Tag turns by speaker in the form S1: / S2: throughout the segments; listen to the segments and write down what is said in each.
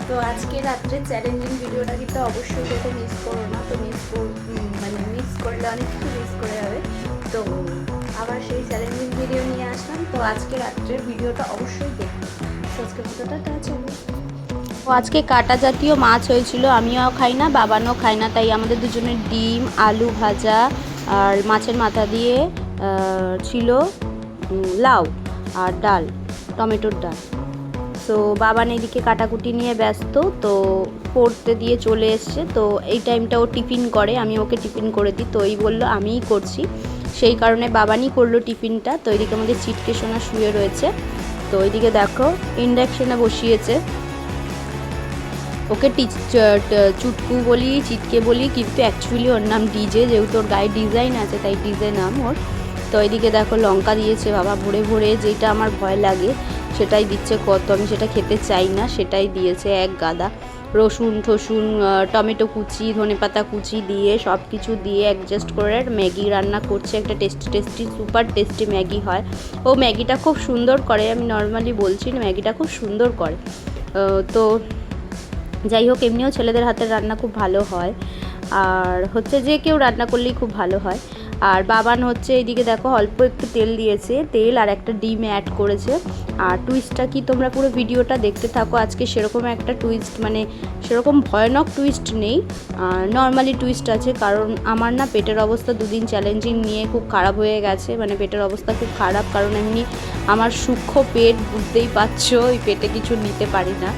S1: তো আজকে রাত্রে চ্যালেঞ্জিং ভিডিওটা কিন্তু অবশ্যই দেখে মিস করো না। তো মিস করলে অনেক কিছু মিস করে যাবে। তো আবার সেই চ্যালেঞ্জিং ভিডিও নিয়ে আসলাম। তো আজকে রাত্রের ভিডিওটা অবশ্যই দেখবে। আজকে ভিডিওটা চলো। তো আজকে কাটা জাতীয় মাছ হয়েছিল, আমিও খাই না, বাবানও খাই না, তাই আমাদের দুজনের ডিম, আলু ভাজা আর মাছের মাথা দিয়ে ছিল লাউ আর ডাল, টমেটোর ডাল। তো বাবান এদিকে কাটাকুটি নিয়ে ব্যস্ত, তো পড়তে দিয়ে চলে এসছে। তো এই টাইমটা ও টিফিন করে, আমি ওকে টিফিন করে দিই। তো এই বললো আমিই করছি, সেই কারণে বাবানই করলো টিফিনটা। তো এদিকে আমাদের চিটকে সোনা শুয়ে রয়েছে। তো ওইদিকে দেখো ইন্ডাকশনে বসিয়েছে। ওকে চুটকু বলি, চিটকে বলি, কিন্তু অ্যাকচুয়ালি ওর নাম ডিজে, যেহেতু ওর গায়ে ডিজাইন আছে তাই ডিজে নাম ওর। তো এইদিকে দেখো লঙ্কা দিয়েছে বাবা ভরে ভরে, যেটা আমার ভয় লাগে সেটাই দিচ্ছে। কত আমি সেটা খেতে চাই না, সেটাই দিয়েছে এক গাদা। রসুন ঠসুন, টমেটো কুচি, ধনেপাতা কুচি দিয়ে সব কিছু দিয়ে অ্যাডজাস্ট করে ম্যাগি রান্না করছে। একটা টেস্টি সুপার টেস্টি ম্যাগি হয়। ও ম্যাগিটা খুব সুন্দর করে, আমি নর্মালি বলছি না, ম্যাগিটা খুব সুন্দর করে। তো যাই হোক, এমনিও ছেলেদের হাতের রান্না খুব ভালো হয়, আর হচ্ছে যে কেউ রান্না করলেই খুব ভালো হয়। আর বাবান হচ্ছে এইদিকে দেখো অল্প একটু তেল দিয়েছে, তেল আর একটা ডিম অ্যাড করেছে। আর টুইস্টটা কি তোমরা পুরো ভিডিওটা দেখতে থাকো। আজকে সেরকম একটা টুইস্ট, মানে সেরকম ভয়ানক টুইস্ট নেই, নর্মালি টুইস্ট আছে। কারণ আমার না পেটের অবস্থা দুদিন চ্যালেঞ্জিং নিয়ে খুব খারাপ হয়ে গেছে, মানে পেটের অবস্থা খুব খারাপ। কারণ এমনি আমার সূক্ষ্ম পেট, বুঝতেই পারছো, ওই পেটে কিছু নিতে পারি না,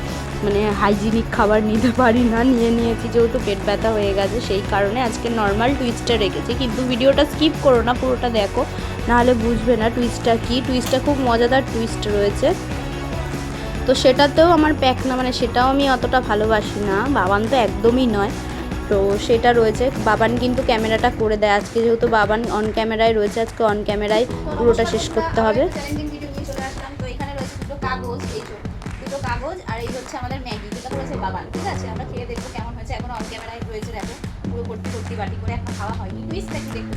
S1: মানে হাইজিনিক খাবার নিতে পারি না, নিয়েছি যেহেতু পেট ব্যথা হয়ে গেছে, সেই কারণে আজকে নর্মাল টুইস্টটা রেখেছি। কিন্তু ভিডিওটা স্কিপ করো না, পুরোটা দেখো, নাহলে বুঝবে না টুইস্টটা কী। টুইস্টটা খুব মজাদার টুইস্ট রয়েছে। তো সেটাতেও আমার প্যাক না, মানে সেটাও আমি অতটা ভালোবাসি না, বাবান তো একদমই নয়। তো সেটা রয়েছে, বাবান কিন্তু ক্যামেরাটা করে দেয় আজকে, যেহেতু বাবান অন ক্যামেরায় রয়েছে, আজকে অন ক্যামেরায় পুরোটা শেষ করতে হবে। দুটো কাগজ আর এই হচ্ছে আমাদের ম্যাগি, যেটা করেছে বাবান। ঠিক আছে, আমরা খেয়ে দেখবো কেমন হয়েছে। এখন অন ক্যামেরায় রয়েছে, দেখো পুরো ভর্তি বাটি করে, এখন খাওয়া হয়নি। টুইস্টটা কি দেখতে,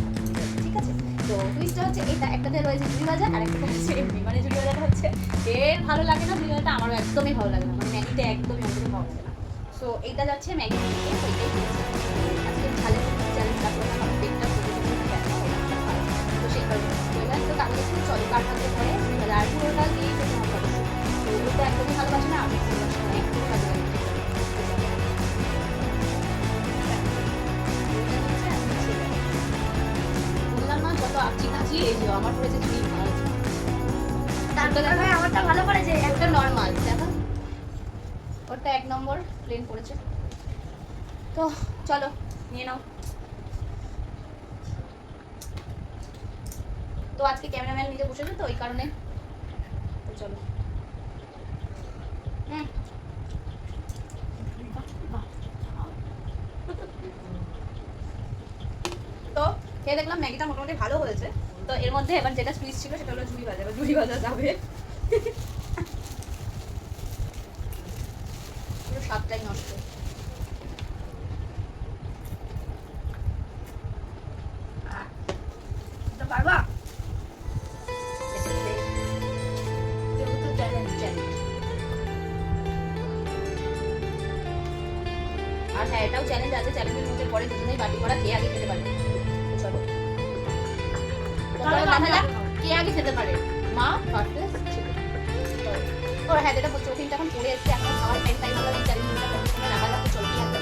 S1: ঠিক আছে? তো টুইস্টটা হচ্ছে এটা, একটাতে রয়েছে ঝুড়ি ভাজা আর একটা হচ্ছে এমনি, মানে ঝুড়ি ভাজাটা হচ্ছে এর ভালো লাগে না, ঝুড়ি ভাজাটা আমারও একদমই ভালো লাগে না, মানে ম্যাগিতে একদমই অন্তত ভালো লাগে না। সো এইটা যাচ্ছে ম্যাগি থেকে, ওইটাই দিয়েছে আজকে ঝালের চ্যালেঞ্জটা করলাম, আমার পেটটা ব্যথা হয়ে গেছে। তো সেই কারণে তো কাগজ একটু চলো কাটাতে পরে ঝুড়ি ভাজা আর পুরোটা দিয়েই খেতে হবে অবশ্যই। তো ওটা একদমই ভালোবাসে না, আমি ভালোবাসি না, একদমই ভালো লাগে না। বললাম না যত আঁচি কাচি, এই যে আমার পড়েছে ঝুড়ি ভাজ, তারপরে আমারটা ভালো করেছে, একটা নর্মাল দেখো, ওটা 1 নম্বর প্লেন পড়েছে। তো চলো নিয়ে নাও। তো আজকে ক্যামেরাম্যান নিজে বসেছে, তো ওই কারণে চলো। তো খেয়ে দেখলাম ম্যাগিটা মোটামুটি ভালো হয়েছে। তো এর মধ্যে এবার যেটা টুইস্ট ছিল সেটা হলো ঝুড়ি ভাজা। এবার ঝুড়ি ভাজা যাবে, পুরো স্বাদটাই নষ্ট। পারবা? আর হ্যাঁ, এটাও চ্যালেঞ্জ আছে, চ্যালেঞ্জের মধ্যে পরে দুজনেই বাটি করা কে আগে খেতে পারে। চলো দেখা যাক কে আগে খেতে পারে, মা ভার্সেস ছেলে। ও হ্যাঁ, যেটা বলছো ওখানে এখন পড়ে এসছে, এখন খাওয়ার টাইম, তাই ভাবলাম এই চ্যালেঞ্জটা করতে সময় রাখা যাক। চলো কি আনতে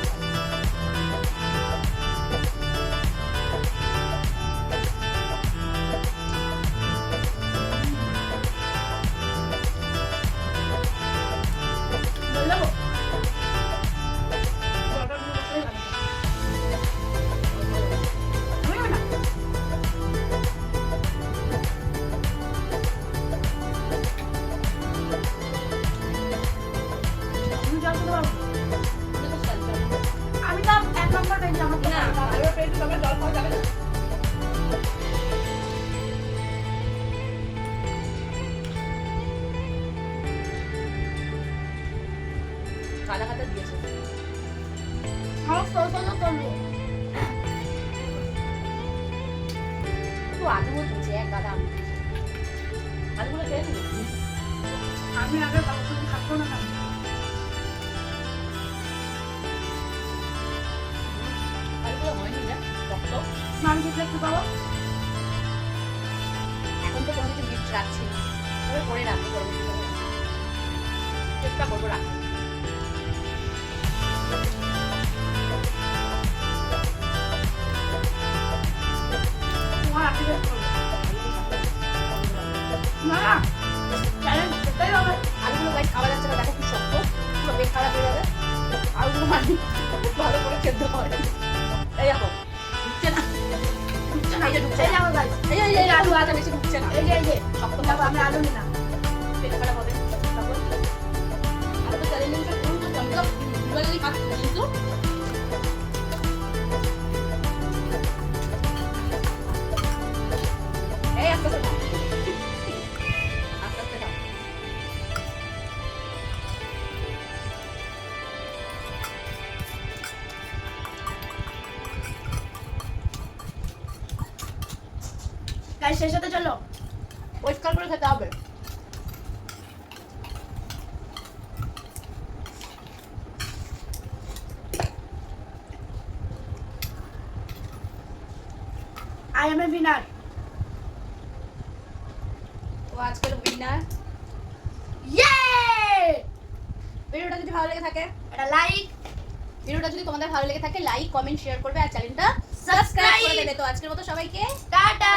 S1: আমি তো 1 নম্বর পেয়েছি, আমার না ভালো পেয়েছি, তবে জল খাওয়া যাবে না। কাদা কাদা দিয়েছে আমার সরষে করলো তো আলুও দিয়েছে, এক গাদা আলু দিয়েছে। আলুগুলো খেয়ে নিল, আমি আগে বাবুর খাবো না।
S2: আমি জিতলে কি পাবো?
S1: এখন তো কোনো কিছু গিফট রাখছি না, তবে পরে রাখবো, পরবর্তীকালে চেষ্টা করবো রাখতে।
S2: তোমার আশীর্বাদ করবো। না চ্যালেঞ্জ করতেই হবে।
S1: আলুগুলো গাইস খাওয়া যাচ্ছে না, দেখো কি শক্ত, পুরো পেট খারাপ হয়ে যাবে। আলুগুলো মানে ভালো করে সেদ্ধ করে, এই দেখো ঢুকছে না, ঢুকছে না, এই যে ঢুকছে
S2: এই
S1: না,
S2: দেখো guys,
S1: এই আলু আদা বেশি ঢুকছে না,
S2: এই যে
S1: শক্ত
S2: দেখো আমি আলু নিলাম।
S1: পেট খারাপ হবে। তারপর আলু তো চ্যালেঞ্জিংটা করুন তো, আমি তো দুবারই খাচ্ছি কিন্তু এই আস্তে আস্তে খাও, আস্তে আস্তে খাও।
S2: গাইস শেষ হতে চলো।
S1: পরিষ্কার করে খেতে হবে।
S2: I am a winner.
S1: তো আজকের উইনার।
S2: Yay!
S1: ভিডিওটা যদি ভালো লেগে থাকে,
S2: এটা লাইক,
S1: ভিডিওটা যদি তোমাদের ভালো লেগে থাকে লাইক কমেন্ট শেয়ার করবে আর চ্যানেলটা সাবস্ক্রাইব করে দেবে। তো আজকের মতো সবাইকে
S2: টাটা।